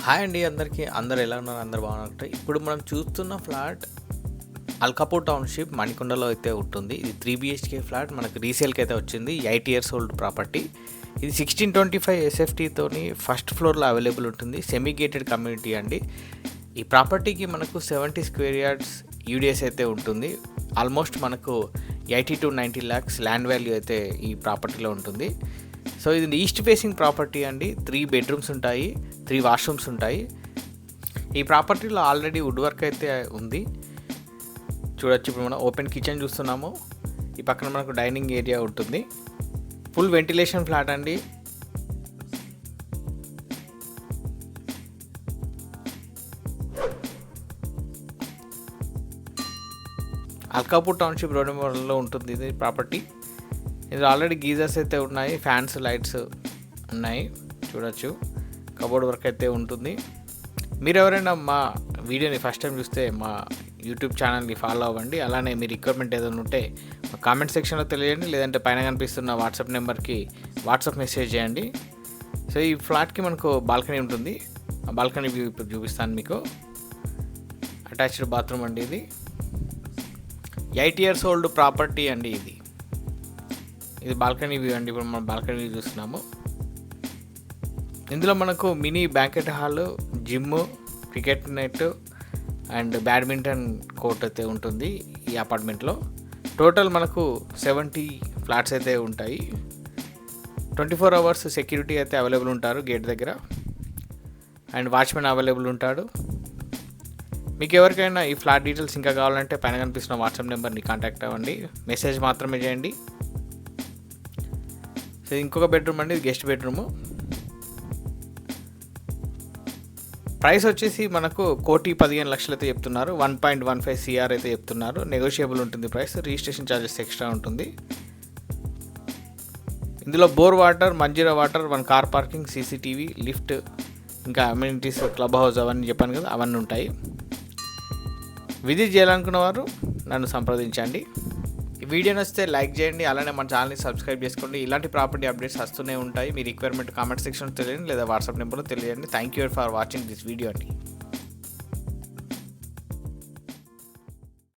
Hi అండి అందరికీ. అందరు ఎలా ఉన్నారు? అందరు బాగున్నట్టు. ఇప్పుడు మనం చూస్తున్న ఫ్లాట్ అల్కాపూర్ టౌన్షిప్ మణికొండలో అయితే ఉంటుంది. ఇది 3 BHK ఫ్లాట్ మనకు రీసేల్కి అయితే వచ్చింది. 8 years ఓల్డ్ ప్రాపర్టీ. ఇది 1625 SFTతోని ఫస్ట్ ఫ్లోర్లో అవైలబుల్ ఉంటుంది. సెమీ గేటెడ్ కమ్యూనిటీ అండి. ఈ ప్రాపర్టీకి మనకు 70 square yards UDS అయితే ఉంటుంది. ఆల్మోస్ట్ మనకు 80 to 90 lakhs ల్యాండ్ వాల్యూ అయితే ఈ ప్రాపర్టీలో ఉంటుంది. సో ఇది ఈస్ట్ ఫేసింగ్ ప్రాపర్టీ అండి. 3 bedrooms ఉంటాయి, 3 washrooms ఉంటాయి. ఈ ప్రాపర్టీలో ఆల్రెడీ వుడ్ వర్క్ అయితే ఉంది. చూడొచ్చు. ఇప్పుడు మనం ఓపెన్ కిచెన్ చూస్తున్నాము. ఈ పక్కన మనకు డైనింగ్ ఏరియా ఉంటుంది. ఫుల్ వెంటిలేషన్ ఫ్లాట్ అండి. అల్కాపూర్ టౌన్షిప్ రోడ్ నెంబర్లో ఉంటుంది ఇది ప్రాపర్టీ. ఇది ఆల్రెడీ గీజర్స్ అయితే ఉన్నాయి, ఫ్యాన్స్, లైట్స్ ఉన్నాయి. చూడొచ్చు. కబోర్డ్ వర్క్ అయితే ఉంటుంది. మీరు ఎవరైనా మా వీడియోని ఫస్ట్ టైం చూస్తే మా యూట్యూబ్ ఛానల్ని ఫాలో అవ్వండి. అలానే మీ రిక్వైర్మెంట్ ఏదైనా ఉంటే కామెంట్ సెక్షన్లో తెలియజేయండి, లేదంటే పైన కనిపిస్తున్న వాట్సాప్ నెంబర్కి వాట్సాప్ మెసేజ్ చేయండి. సో ఈ ఫ్లాట్కి మనకు బాల్కనీ ఉంటుంది. ఆ బాల్కనీ వ్యూ ఇప్పుడు చూపిస్తాను మీకు. అటాచ్డ్ బాత్రూమ్ అండి ఇది. 8 years ఓల్డ్ ప్రాపర్టీ అండి ఇది. ఇది బాల్కనీ వ్యూ అండి. ఇప్పుడు మనం బాల్కనీ వ్యూ చూస్తున్నాము. ఇందులో మనకు mini banquet hall, gym, cricket net and badminton court అయితే ఉంటుంది ఈ అపార్ట్మెంట్లో. టోటల్ మనకు 70 ఫ్లాట్స్ అయితే ఉంటాయి. 24 hours సెక్యూరిటీ అయితే అవైలబుల్ ఉంటారు గేట్ దగ్గర, అండ్ వాచ్మెన్ అవైలబుల్ ఉంటాడు. మీకు ఎవరికైనా ఈ ఫ్లాట్ డీటెయిల్స్ ఇంకా కావాలంటే పైన కనిపిస్తున్న వాట్సాప్ నెంబర్ని కాంటాక్ట్ అవ్వండి. మెసేజ్ మాత్రమే చేయండి. సో ఇంకొక బెడ్రూమ్ అండి, గెస్ట్ బెడ్రూము. ప్రైస్ వచ్చేసి మనకు 1,15,00,000 అయితే చెప్తున్నారు. 1.15 CR అయితే చెప్తున్నారు. నెగోషియబుల్ ఉంటుంది ప్రైస్. రిజిస్ట్రేషన్ ఛార్జెస్ ఎక్స్ట్రా ఉంటుంది. ఇందులో bore water, Manjeera water, 1 car parking, CCTV, lift, ఇంకా అమ్యూనిటీస్, క్లబ్ హౌస్ అవన్నీ చెప్పాను కదా, అవన్నీ ఉంటాయి. విజిట్ చేయాలనుకున్న వారు నన్ను సంప్రదించండి. ఈ వీడియో నచ్చితే లైక్ చేయండి. అలానే మన ఛానల్ని సబ్స్క్రైబ్ చేసుకోండి. ఇలాంటి ప్రాపర్టీ అప్డేట్స్ వస్తూనే ఉంటాయి. మీ రిక్వైర్మెంట్ కామెంట్ సెక్షన్లో తెలియండి, లేదా వాట్సాప్ నెంబర్లో తెలియండి. Thank you for watching this video అండి.